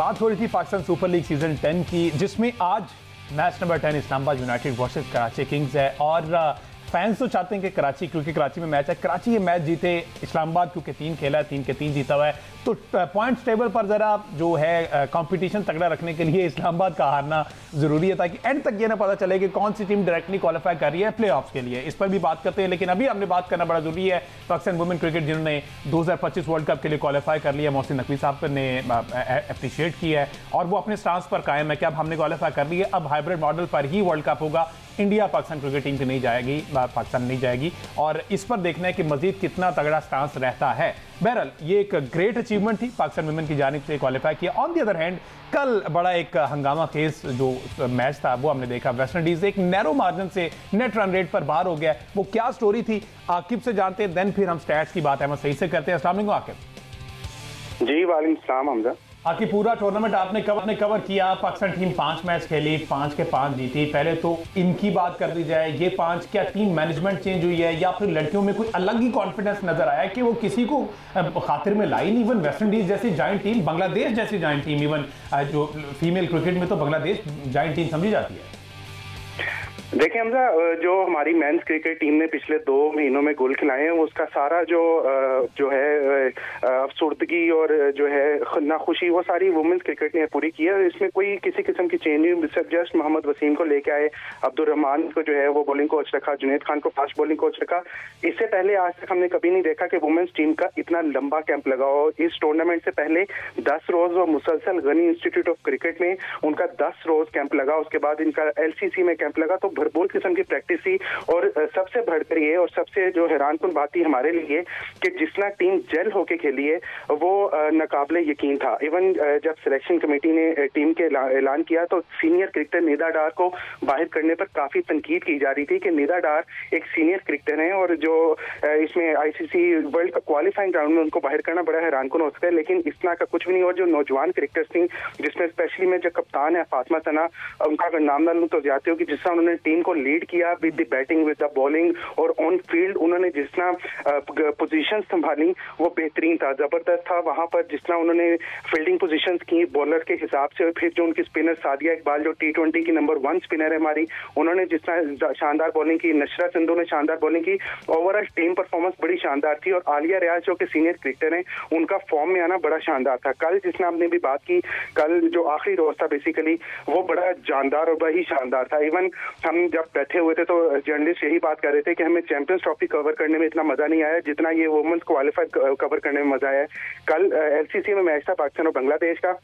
बात हो रही थी पाकिस्तान सुपर लीग सीजन 10 की, जिसमें आज match number 10 Islamabad United versus Karachi Kings है। और फैंस तो चाहते हैं कि कराची, क्योंकि कराची में मैच है, कराची ये मैच जीते। इस्लामाबाद क्योंकि 3 खेला है, 3 के 3 जीता हुआ है, तो पॉइंट्स टेबल पर जरा जो है कंपटीशन तगड़ा रखने के लिए इस्लामाबाद का हारना जरूरी है, ताकि एंड तक ये ना पता चले कि कौन सी टीम डायरेक्टली क्वालिफाई कर रही है प्लेऑफ्स के लिए। इस पर भी बात करते हैं, लेकिन अभी हमने बात करना बड़ा जरूरी है पाकिस्तान वुमेन क्रिकेट, जिन्होंने 2025 वर्ल्ड कप के लिए क्वालिफाई कर लिया। मोहसिन नकवी साहब ने अप्रिशिएट किया है और वो अपने स्टांस पर कायम है कि अब हमने क्वालिफाई कर लिया, अब हाइब्रिड मॉडल पर ही वर्ल्ड कप होगा। इंडिया पाकिस्तान क्रिकेट टीम की नहीं जाएगी, पाकिस्तान नहीं जाएगी, और इस पर देखना है कि मजीद कितना तगड़ा स्टांस रहता है। बहरहाल ये एक ग्रेट अचीवमेंट थी पाकिस्तान वुमेन की जानिब से क्वालिफाई किया। ऑन द अदर हैंड कल बड़ा एक हंगामा केस जो मैच था वो हमने देखा। वेस्ट इंडीज एक नैरो मार्जिन से नेट रन रेट पर बाहर हो गया। वो क्या स्टोरी थी, आकिब से जानते हैं, देन फिर हम स्टैट्स की बात अहमद सही से करते हैं। अस्सलाम वालेकुम आकिब। जी वालेकुम सलाम हमजा। आपकी पूरा टूर्नामेंट आपने कवर किया। पाकिस्तान टीम 5 मैच खेली, 5 के 5 जीती। पहले तो इनकी बात कर दी जाए, ये 5 क्या टीम मैनेजमेंट चेंज हुई है या फिर लड़कियों में कोई अलग ही कॉन्फिडेंस नजर आया कि वो किसी को खातिर में लाई नहीं। इवन वेस्ट इंडीज जैसी जायंट टीम, बांग्लादेश जैसी जायंट टीम, इवन जो फीमेल क्रिकेट में तो बांग्लादेश जायंट टीम समझी जाती है। देखिए हमजा, जो हमारी मेंस क्रिकेट टीम ने पिछले 2 महीनों में गोल खिलाए हैं, उसका सारा जो है अफसुर्दगी और जो है नाखुशी, वो सारी वुमेन्स क्रिकेट ने पूरी की है। इसमें कोई किसी किस्म की चेंज नहीं, सिर्फ जस्ट मोहम्मद वसीम को लेके आए, अब्दुल रहमान को जो है वो बॉलिंग कोच रखा, जुनैद खान को फास्ट बॉलिंग कोच रखा। इससे पहले आज तक हमने कभी नहीं देखा कि वुमेन्स टीम का इतना लंबा कैंप लगा हो। इस टूर्नामेंट से पहले 10 रोज वो मुसलसल गनी इंस्टीट्यूट ऑफ क्रिकेट में उनका 10 रोज कैंप लगा, उसके बाद इनका LCC में कैंप लगा, तो भरपूर किस्म की प्रैक्टिस थी। और सबसे बढ़कर ये और सबसे जो हैरानकुन बात थी हमारे लिए कि जितना टीम जेल होके खेली है वो नाकाबिले यकीन था। इवन जब सिलेक्शन कमेटी ने टीम के ऐलान किया तो सीनियर क्रिकेटर निदा डार को बाहर करने पर काफी तनकीद की जा रही थी कि निदा डार एक सीनियर क्रिकेटर हैं और जो इसमें ICC world cup qualifying round में उनको बाहर करना बड़ा हैरानकुन हो सकता है, लेकिन इतना का कुछ भी नहीं। और जो नौजवान क्रिकेटर्स थी, जिसमें स्पेशली में जो कप्तान है फातिमा सना, उनका अगर नाम ना लूं तो ज्यादा हो कि जिस तरह उन्होंने टीम को लीड किया with the batting, with the bowling, और ऑन फील्ड उन्होंने जिस तरह पोजीशन संभाली वो बेहतरीन था, जबरदस्त था। वहां पर जिस तरह उन्होंने फील्डिंग पोजीशंस की बॉलर के हिसाब से, और फिर जो उनकी स्पिनर सादिया इकबाल जो T20 की नंबर 1 स्पिनर है हमारी, उन्होंने जिस तरह शानदार बॉलिंग की, नशरा सिंधु ने शानदार बॉलिंग की, ओवरऑल टीम परफॉर्मेंस बड़ी शानदार थी। और आलिया रियाज जो कि सीनियर क्रिकेटर हैं, उनका फॉर्म में आना बड़ा शानदार था। कल जिसने आपने भी बात की, कल जो आखिरी रोज था बेसिकली वो बड़ा जानदार और बड़ा ही शानदार था। इवन हम जब बैठे हुए थे तो जर्नलिस्ट यही बात कर रहे थे कि हमें चैंपियंस ट्रॉफी कवर करने में इतना मजा नहीं आया जितना ये वुमेन्स क्वालिफाइड कवर करने में मजा आया। कल LCC में मैच था पाकिस्तान और बांग्लादेश का।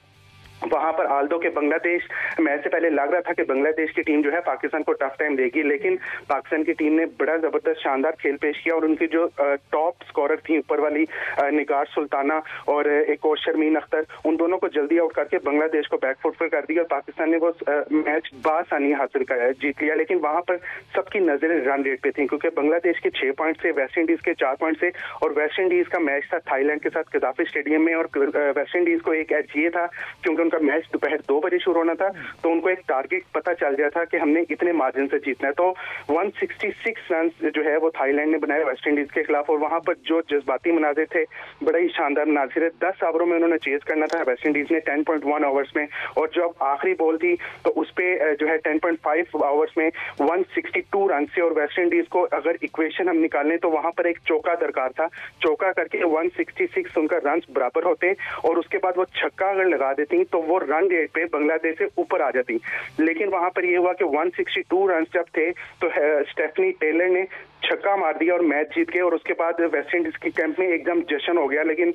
वहां पर आल्दो के बांग्लादेश मैच से पहले लग रहा था कि बांग्लादेश की टीम जो है पाकिस्तान को टफ टाइम देगी, लेकिन पाकिस्तान की टीम ने बड़ा जबरदस्त शानदार खेल पेश किया और उनकी जो टॉप स्कोरर थी ऊपर वाली निगार सुल्ताना और एक और शर्मीन अख्तर, उन दोनों को जल्दी आउट करके बांग्लादेश को बैकफुट पर कर दिया और पाकिस्तान ने वो मैच बासानी हासिल कर जीत लिया। लेकिन वहां पर सबकी नजरें रन रेट पे थी, क्योंकि बांग्लादेश के 6 पॉइंट से, वेस्ट इंडीज के 4 पॉइंट से, और वेस्ट इंडीज का मैच था थाईलैंड के साथ कदाफी स्टेडियम में, और वेस्ट इंडीज को एक एज ये था क्योंकि उनका मैच दोपहर 2 बजे शुरू होना था, तो उनको एक टारगेट पता चल गया था कि हमने इतने मार्जिन से जीतना है। तो 166 रन जो है वो थाईलैंड ने बनाया वेस्ट इंडीज के खिलाफ, और वहां पर जो जज्बाती मनाजिर थे, बड़ा ही शानदार मनाजिर है। 10 ओवरों में उन्होंने चेज करना था वेस्ट इंडीज ने 10.1 ओवर्स में, और जो आखिरी बॉल थी तो उस पे जो है 10.5 ओवर्स में 162 रन से, और वेस्ट इंडीज को अगर इक्वेशन हम निकालें तो वहां पर एक चौका दरकार था, चौका करके 166 उनका रन बराबर होते, और उसके बाद वो छक्का अगर लगा देती तो वो रन रेट पे बांग्लादेश से ऊपर आ जाती। लेकिन वहां पर यह हुआ कि 162 रन जब थे तो स्टेफनी टेलर ने छक्का मार दिया और मैच जीत गए, और उसके बाद वेस्ट इंडीज की कैंप में एकदम जश्न हो गया। लेकिन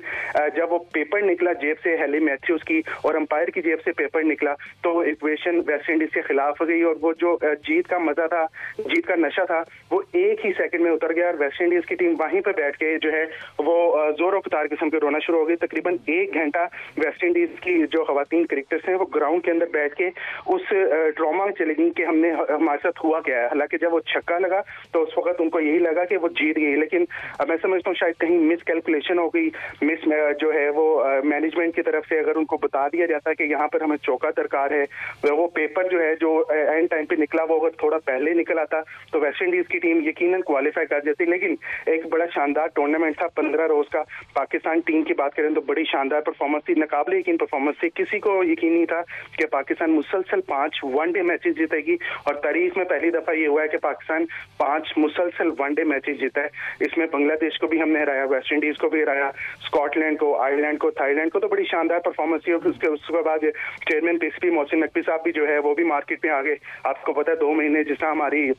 जब वो पेपर निकला जेब से हेली मैथ्यूज की और अंपायर की जेब से पेपर निकला तो इक्वेशन वेस्ट इंडीज के खिलाफ हो गई, और वो जो जीत का मजा था, जीत का नशा था, वो एक ही सेकंड में उतर गया। और वेस्ट इंडीज की टीम वहीं पर बैठ के जो है वो जोरों कतार किस्म के रोना शुरू हो गई। तकरीबन 1 घंटा वेस्ट इंडीज की जो खवातीन क्रिकेटर्स हैं वो ग्राउंड के अंदर बैठ के उस ड्रामा में चली गई कि हमारे साथ हुआ क्या है। हालांकि जब वो छक्का लगा तो उस वक्त उनको उनको यही लगा कि वो जीत गई, लेकिन मैं समझता हूँ शायद कहीं मिस कैलकुलेशन हो गई, मिस जो है वो मैनेजमेंट की तरफ से अगर उनको बता दिया जाता कि यहाँ पर हमें चौका दरकार है, वो पेपर जो है जो एंड टाइम पे निकला वो अगर थोड़ा पहले निकल आता तो वेस्ट इंडीज की टीम यकीनन क्वालिफाई कर जाती। लेकिन एक बड़ा शानदार टूर्नामेंट था 15 रोज का। पाकिस्तान टीम की बात करें तो बड़ी शानदार परफॉर्मेंस थी, नाकाबिले यकीन परफॉर्मेंस थी। किसी को यकीन नहीं था कि पाकिस्तान मुसलसल 5 वनडे मैचेस जीतेगी, और तारीख में पहली दफा ये हुआ है कि पाकिस्तान 5 मुसलसल वनडे मैचेस जीता है। इसमें बांग्लादेश को भी हमने हराया, वेस्ट इंडीज को भी हराया, स्कॉटलैंड को, आयरलैंड को, थाईलैंड को, तो बड़ी शानदार परफॉर्मेंस थी। उसके बाद चेयरमैन पीसीबी मोहसिन नकवी साहब भी जो है वो भी मार्केट में आ गए। आपको पता है 2 महीने जिस तरह हमारी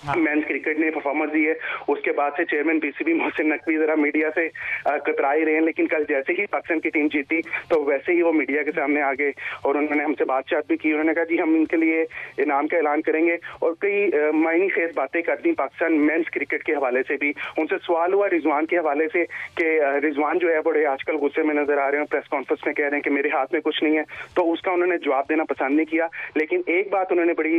मेंस क्रिकेट ने परफॉर्मेंस दी है, उसके बाद से चेयरमैन पीसीबी मोहसिन नकवी जरा मीडिया से कतराई रहे हैं, लेकिन कल जैसे ही पाकिस्तान की टीम जीती तो वैसे ही वो मीडिया के सामने आ गए और उन्होंने हमसे बातचीत भी की। उन्होंने कहा जी हम इनके लिए इनाम का ऐलान करेंगे, और कई मायनी खेज बातें कर दी पाकिस्तान मेंस क्रिकेट के हवाले से भी। उनसे सवाल हुआ रिजवान के हवाले से कि रिजवान जो है बड़े आजकल गुस्से में नजर आ रहे हैं, प्रेस कॉन्फ्रेंस में कह रहे हैं कि मेरे हाथ में कुछ नहीं है, तो उसका उन्होंने जवाब देना पसंद नहीं किया। लेकिन एक बात उन्होंने बड़ी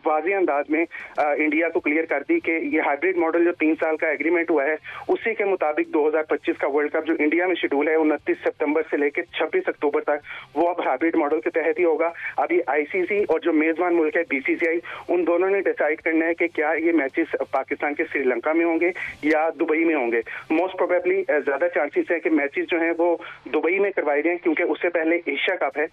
वाज़ेह अंदाज में इंडिया को क्लियर कर दी कि ये हाइब्रिड मॉडल जो 3 साल का एग्रीमेंट हुआ है उसी के मुताबिक 2025 का वर्ल्ड कप जो इंडिया में शेड्यूल है 29 सितंबर से लेकर 26 अक्टूबर तक, वो अब हाइब्रिड मॉडल के तहत ही होगा। अभी आईसीसी और जो मेजबान मुल्क है बीसीसीआई, उन दोनों ने डिसाइड करना है कि क्या ये मैचेस पाकिस्तान के श्रीलंका में होंगे या दुबई में होंगे। मोस्ट प्रोबेबली ज्यादा चांसेस है कि मैचेस जो हैं वो दुबई में करवाए जाएं, क्योंकि उससे पहले एशिया कप है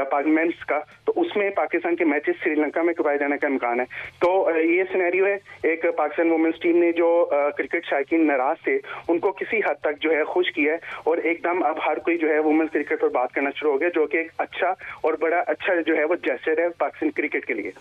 पार्लियामेंट्स का, तो उसमें पाकिस्तान के मैचेस श्रीलंका में करवाए जाने का इम्कान है। तो ये सिनेरियो है। एक पाकिस्तान वुमेन्स टीम ने जो क्रिकेट शायकीन नाराज थे उनको किसी हद तक जो है खुश किया है, और एकदम अब हर कोई जो है वुमेन्स क्रिकेट पर बात करना शुरू हो गया, जो कि एक अच्छा और बड़ा अच्छा जो है वो जेस्चर है पाकिस्तान क्रिकेट के लिए।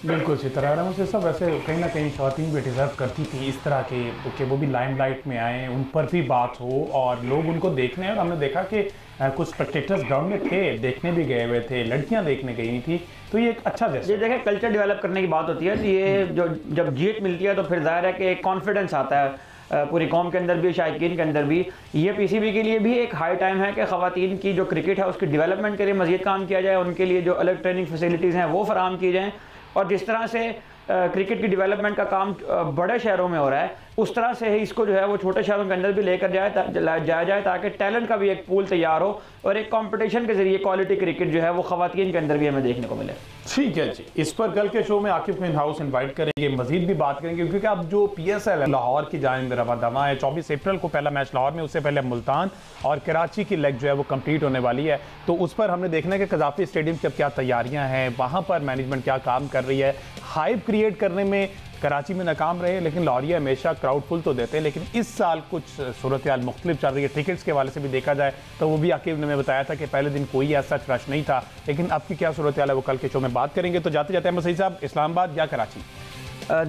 बिल्कुल सितारा मुझे सब वैसे कहीं ना कहीं ख़वातीन भी डिज़र्व करती थी इस तरह के कि वो भी लाइमलाइट में आए, उन पर भी बात हो और लोग उनको देखने। और हमने देखा कि कुछ स्पेक्टेटर्स ग्राउंड में थे, देखने भी गए हुए थे, लड़कियां देखने गई थी, तो ये एक अच्छा जैसे ये देखें कल्चर डेवलप करने की बात होती है। ये जो जब जीत मिलती है तो फिर जाहिर है कि एक कॉन्फिडेंस आता है पूरी कौम के अंदर भी, शायकीन के अंदर भी। ये पीसीबी के लिए भी एक हाई टाइम है कि ख़वातीन की जो क्रिकेट है उसकी डेवलपमेंट के लिए मज़ीद काम किया जाए, उनके लिए जो अलग ट्रेनिंग फैसिलिटीज़ हैं वो फराहम की जाएँ, और जिस तरह से क्रिकेट की डेवलपमेंट का काम बड़े शहरों में हो रहा है उस तरह से ही इसको जो है वो छोटे शहरों के अंदर भी लेकर जाया जाए ताकि टैलेंट का भी एक पूल तैयार हो और एक कंपटीशन के जरिए क्वालिटी क्रिकेट जो है वो ख़वातीन के अंदर भी हमें देखने को मिले। ठीक है जी, इस पर कल के शो में आकिब को इन हाउस इन्वाइट करेंगे, मजीद भी बात करेंगे, क्योंकि अब जो PSL लाहौर की जानिब रवा दवा है, 24 अप्रैल को पहला मैच लाहौर में, उससे पहले मुल्तान और कराची की लेग जो है वो कंप्लीट होने वाली है। तो उस पर हमने देखना है कि कज़ाफ़ी स्टेडियम की अब क्या तैयारियां हैं, वहाँ पर मैनेजमेंट क्या काम कर रही है। हाइप क्रिएट करने में कराची में नाकाम रहे, लेकिन लाहौरिया हमेशा क्राउड फुल तो देते हैं, लेकिन इस साल कुछ सूरत हाल मुख्तलिफ चल रही है। टिकट्स के हवाले से भी देखा जाए तो वो भी आकिब ने हमें बताया था कि पहले दिन कोई ऐसा रश नहीं था, लेकिन अब की क्या सूरत हाल है वो कल के शो में बात करेंगे। तो जाते जाते अहमद सईद साहब, इस्लामाबाद या कराची?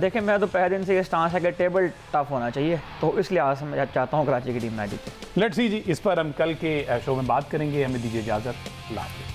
देखें मैं तो पहले दिन से ये स्टांस है कि टेबल टफ होना चाहिए, तो इस लिहाज से मैं चाहता हूँ कराची की टीम मैच जीते। लेट्स सी जी, इस पर हम कल के शो में बात करेंगे। हमें दीजिए इजाज़त। अल्लाह हाफ़िज़।